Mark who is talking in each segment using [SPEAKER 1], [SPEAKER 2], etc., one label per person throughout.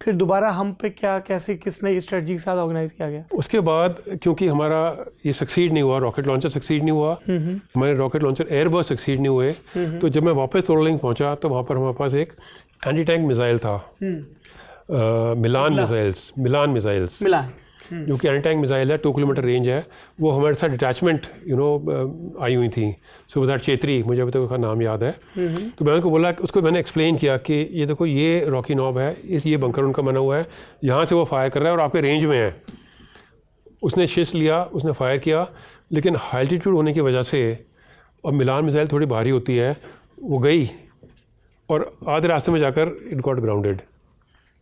[SPEAKER 1] फिर दोबारा हम पे क्या, कैसे, किस नई स्ट्रेटजी के साथ ऑर्गेनाइज किया गया?
[SPEAKER 2] उसके बाद क्योंकि हमारा ये सक्सीड नहीं हुआ, रॉकेट लॉन्चर सक्सीड नहीं हुआ, हमारे रॉकेट लॉन्चर एयरबस सक्सीड नहीं हुए, तो जब मैं वापस सोलरिंग पहुंचा तो वहाँ पर हमारे पास एक एंटी टैंक मिसाइल था, मिलान मिसाइल्स जो कि एंटी टैंक मिसाइल है, 2 किलोमीटर रेंज है। वो हमारे साथ डिटैचमेंट आई हुई थी, सुबेदार चेत्री, मुझे अभी तक उसका नाम याद है। तो मैंने उनको बोला, उसको मैंने एक्सप्लेन किया कि ये देखो ये रॉकी नॉब है, ये बंकर उनका बना हुआ है, यहाँ से वो फायर कर रहा है और आपके रेंज में है। उसने शिश लिया, उसने फायर किया, लेकिन हाइल्टीट्यूड होने की वजह से और मिलान मिसाइल थोड़ी भारी होती है, वो गई और आधे रास्ते में जाकर it got grounded.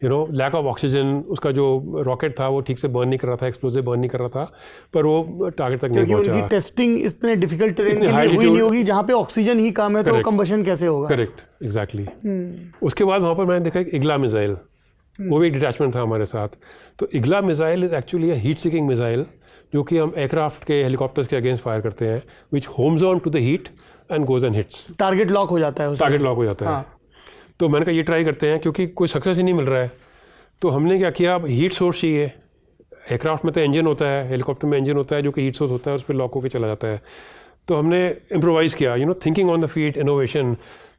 [SPEAKER 2] Lack of oxygen, उसका जो रॉकेट था वो ठीक से बर्न नहीं कर रहा था, एक्सप्लोजिव बर्न नहीं कर रहा था, पर वो टारगेट तक नहीं पहुंचा।
[SPEAKER 1] उनकी टेस्टिंग इतने डिफिकल्ट टेरेन के लिए हुई नहीं होगी जहाँ पे ऑक्सीजन ही कम है, तो कंबशन कैसे होगा?
[SPEAKER 2] Correct, exactly. उसके बाद वहाँ पर मैंने देखा एक इग्ला मिसाइल, वो भी एक डिटैचमेंट था हमारे साथ। तो Igla missile is actually a heat seeking missile, जो कि हम एयरक्राफ्ट के, हेलीकॉप्टर्स के अगेंस्ट फायर करते हैं, which homes on to the heat and goes and hits.
[SPEAKER 1] Target lock हो जाता है,
[SPEAKER 2] टारगेट लॉक हो जाता है। तो मैंने कहा ये ट्राई करते हैं, क्योंकि कोई सक्सेस ही नहीं मिल रहा है। तो हमने क्या किया, अब हीट सोर्स चाहिए। एयरक्राफ्ट में तो इंजन होता है, हेलीकॉप्टर में इंजन होता है जो कि हीट सोर्स होता है, उस पर लॉक होकर चला जाता है। तो हमने इम्प्रोवाइज़ किया, thinking on the feet, innovation.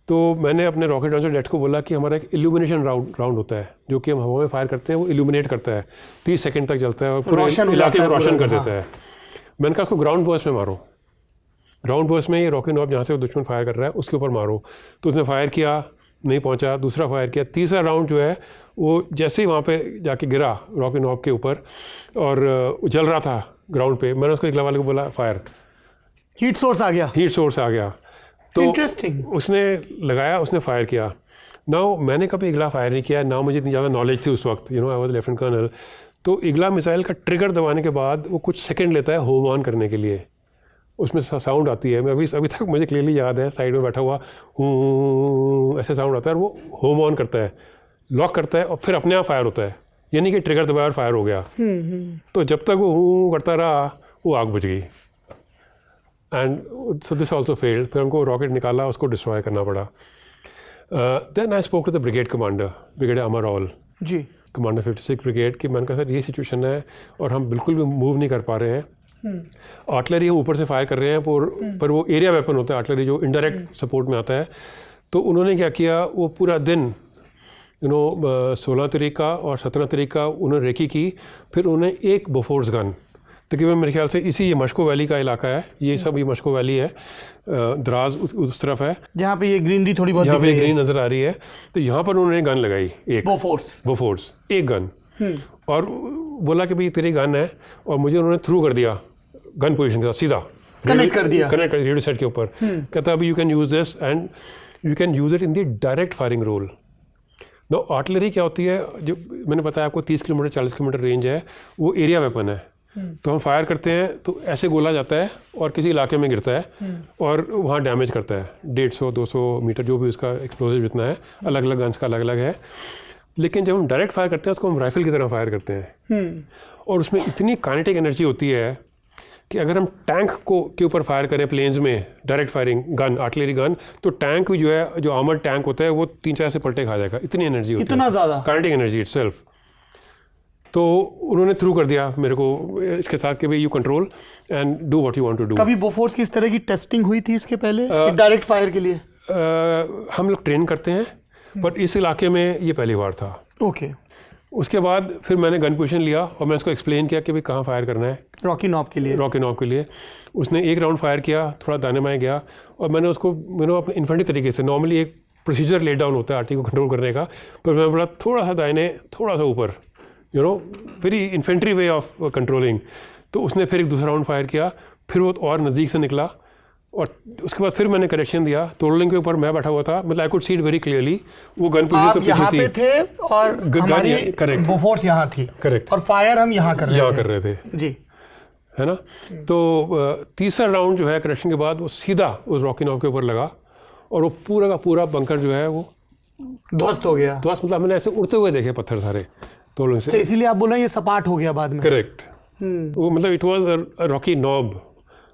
[SPEAKER 2] तो मैंने अपने रॉकेट लॉन्चर जेट को बोला कि हमारा एक इल्यूमिनेशन राउंड होता है, जो कि हम हवा में फायर करते हैं, वो इल्यूमिनेट करता है, 30 सेकंड तक चलता है और पूरे इलाके को रोशन कर देता है। मैंने कहा उसको ग्राउंड बर्स्ट में मारो, ग्राउंड बर्स्ट में ये रॉकेट नॉब जहाँ से दुश्मन फायर कर रहा है उसके ऊपर मारो। तो उसने फायर किया, नहीं पहुंचा, दूसरा फायर किया, तीसरा राउंड जो है वो जैसे ही वहाँ पे जाके गिरा रॉकेट नॉब के ऊपर और जल रहा था ग्राउंड पे, मैंने उसको इग्ला वाले को बोला फायर,
[SPEAKER 1] हीट सोर्स आ गया।
[SPEAKER 2] तो
[SPEAKER 1] इंटरेस्टिंग।
[SPEAKER 2] उसने लगाया, उसने फायर किया। नाउ मैंने कभी इग्ला फायर नहीं किया ना, मुझे इतनी ज़्यादा नॉलेज थी उस वक्त, आई वाज लेफ्टिनेंट कर्नल। तो इग्ला मिसाइल का ट्रिगर दबाने के बाद वो कुछ सेकेंड लेता है होम ऑन करने के लिए, उसमें साउंड आती है। मैं अभी तक मुझे क्लियरली याद है, साइड में बैठा हुआ ऐसे साउंड आता है और वो होम ऑन करता है, लॉक करता है और फिर अपने आप फायर होता है, यानी कि ट्रिगर दबाया और फायर हो गया। तो जब तक वो करता रहा वो आग बुझ गई and so this also failed. फिर हमको रॉकेट निकाला, उसको डिस्ट्रॉय करना पड़ा। Then I spoke to the brigade commander, brigadier Amar Rawal
[SPEAKER 1] ji,
[SPEAKER 2] commander 56 brigade की। मैंने कहा सर ये सिचुएशन है और हम बिल्कुल भी मूव नहीं कर पा रहे हैं, आर्टिलरी हम ऊपर से फायर कर रहे हैं पर वो एरिया वेपन होता है आर्टिलरी, जो इनडायरेक्ट सपोर्ट में आता है। तो उन्होंने क्या किया, वो पूरा दिन 16 तारीख का और 17 तारीख का उन्होंने रेकी की। फिर उन्होंने एक बोफोर्स गन, तकरीबन मेरे ख्याल से इसी ये मशको वैली का इलाका है, ये सब ये मशको वैली है, द्रास उस तरफ है
[SPEAKER 1] जहाँ पे ये ग्रीनरी थोड़ी बहुत
[SPEAKER 2] जहाँ पे ग्रीन नज़र आ रही है। तो यहाँ पर उन्होंने गन लगाई, एक बोफोर्स एक गन, और बोला कि भाई तेरी गन है, और मुझे उन्होंने थ्रू कर दिया गन पोजीशन के साथ, सीधा
[SPEAKER 1] कनेक्ट कर दिया
[SPEAKER 2] रेडियो सेट के ऊपर। कहता अभी you can use this and you can use it in the direct firing role. No artillery क्या होती है, जो मैंने बताया आपको 30 किलोमीटर 40 किलोमीटर रेंज है, वो एरिया वेपन है। तो हम फायर करते हैं तो ऐसे गोला जाता है और किसी इलाके में गिरता है और वहाँ डैमेज करता है 150-200 मीटर, जो भी उसका एक्सप्लोजिव जितना है, अलग अलग गन्स का अलग अलग है। लेकिन जब हम डायरेक्ट फायर करते हैं उसको हम राइफल की तरह फायर करते हैं, और उसमें इतनी काइनेटिक एनर्जी होती है कि अगर हम टैंक के ऊपर फायर करें प्लेन्स में, direct firing gun, artillery gun, तो टैंक भी जो है, जो आर्मर्ड टैंक होता है, वो 3-4 से पलटे खा जाएगा, इतनी एनर्जी होती है,
[SPEAKER 1] इतना ज़्यादा
[SPEAKER 2] काइनेटिक एनर्जी इटसेल्फ। तो उन्होंने थ्रू कर दिया मेरे को इसके साथ कि भाई you control and do what you want to do.
[SPEAKER 1] कभी बोफोर्स की इस तरह की टेस्टिंग हुई थी इसके पहले डायरेक्ट फायर के लिए?
[SPEAKER 2] हम लोग ट्रेन करते हैं, बट इस इलाके में ये पहली बार था।
[SPEAKER 1] ओके।
[SPEAKER 2] उसके बाद फिर मैंने गन पोजीशन लिया और मैं उसको एक्सप्लेन किया कि भाई कहाँ फायर करना है,
[SPEAKER 1] रॉकी नॉब के लिए। उसने एक राउंड फायर किया, थोड़ा दाने बाएं गया, और मैंने उसको अपने इन्फेंट्री तरीके से, नॉर्मली एक प्रोसीजर लेट डाउन होता है आर्टी को कंट्रोल करने का, पर मैं बोला थोड़ा सा दाहिने थोड़ा सा ऊपर, very infantry way of controlling. तो उसने फिर एक दूसरा राउंड फायर किया, फिर वो और नज़दीक से निकला, और उसके बाद फिर मैंने करेक्शन दिया। टोरलिंग के ऊपर मैं बैठा हुआ था, मतलब I could see it very clearly, वो गन पोजीशन तो यहाँ पे थे और हमारी बोफोर्स यहाँ थी,
[SPEAKER 2] करेक्ट,
[SPEAKER 1] और फायर हम यहाँ कर रहे
[SPEAKER 2] थे
[SPEAKER 1] जी,
[SPEAKER 2] है ना। तो तीसरा राउंड जो है करेक्शन के बाद वो सीधा उस रॉकी नॉब के ऊपर लगा, और वो पूरा का पूरा बंकर जो है वो
[SPEAKER 1] ध्वस्त हो गया।
[SPEAKER 2] ध्वस्त मतलब मैंने ऐसे उड़ते हुए देखे पत्थर सारे तोड़ने से,
[SPEAKER 1] इसीलिए आप बोल रहे हैं ये सपाट हो गया बाद में।
[SPEAKER 2] करेक्ट। वो मतलब it was a Rocky knob,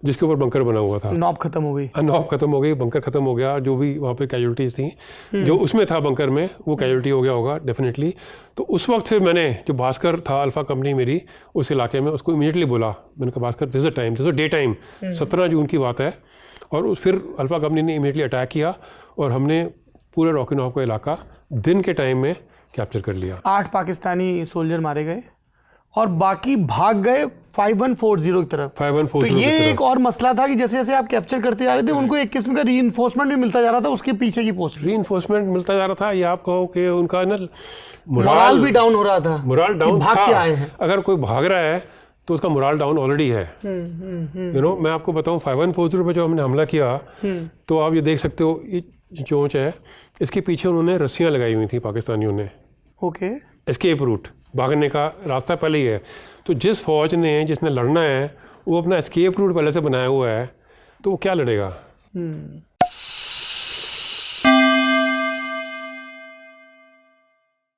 [SPEAKER 1] जिसके ऊपर बंकर बना हुआ था।
[SPEAKER 3] नॉब खत्म हो गई,
[SPEAKER 1] नॉब खत्म हो गई, बंकर खत्म हो गया, जो भी वहाँ पे कैजुअलिटीज़ थी जो उसमें था बंकर में, वो कैजुअलिटी हो गया होगा डेफिनेटली। तो उस वक्त फिर मैंने, जो भास्कर था अल्फ़ा कंपनी मेरी उस इलाके में, उसको इमीडिएटली बोला, मैंने कहा Bhaskar this time, this day time, 17 जून की बात है। और फिर अल्फ़ा कंपनी ने इमीडिएटली अटैक किया और हमने पूरे रॉकी नॉब का इलाका दिन के टाइम में कैप्चर कर लिया।
[SPEAKER 3] 8 पाकिस्तानी सोल्जर मारे गए और बाकी भाग गए 5140 की तरफ।
[SPEAKER 1] 5140
[SPEAKER 3] तो ये एक और मसला था कि जैसे जैसे आप कैप्चर करते जा रहे थे उनको एक किस्म का रीइंफोर्समेंट भी मिलता जा रहा था उसके पीछे की पोस्ट,
[SPEAKER 1] रीइंफोर्समेंट मिलता जा रहा था, या आप कहो कि उनका ना
[SPEAKER 3] मोराल भी डाउन हो रहा था,
[SPEAKER 1] मोराल डाउन
[SPEAKER 3] भाग के
[SPEAKER 1] था।
[SPEAKER 3] आए हैं।
[SPEAKER 1] अगर कोई भाग रहा है तो उसका मोराल डाउन ऑलरेडी है। यू नो, मैं आपको बताऊं 5140 पे जो हमने हमला किया तो आप ये देख सकते हो, ये चोंच है, इसके पीछे उन्होंने रस्सियां लगाई हुई थी पाकिस्तानियों ने।
[SPEAKER 3] ओके,
[SPEAKER 1] एस्केप रूट, भागने का रास्ता पहले ही है। तो जिस फौज ने, जिसने लड़ना है, वो अपना एस्केप रूट पहले से बनाया हुआ है, तो वो क्या लड़ेगा?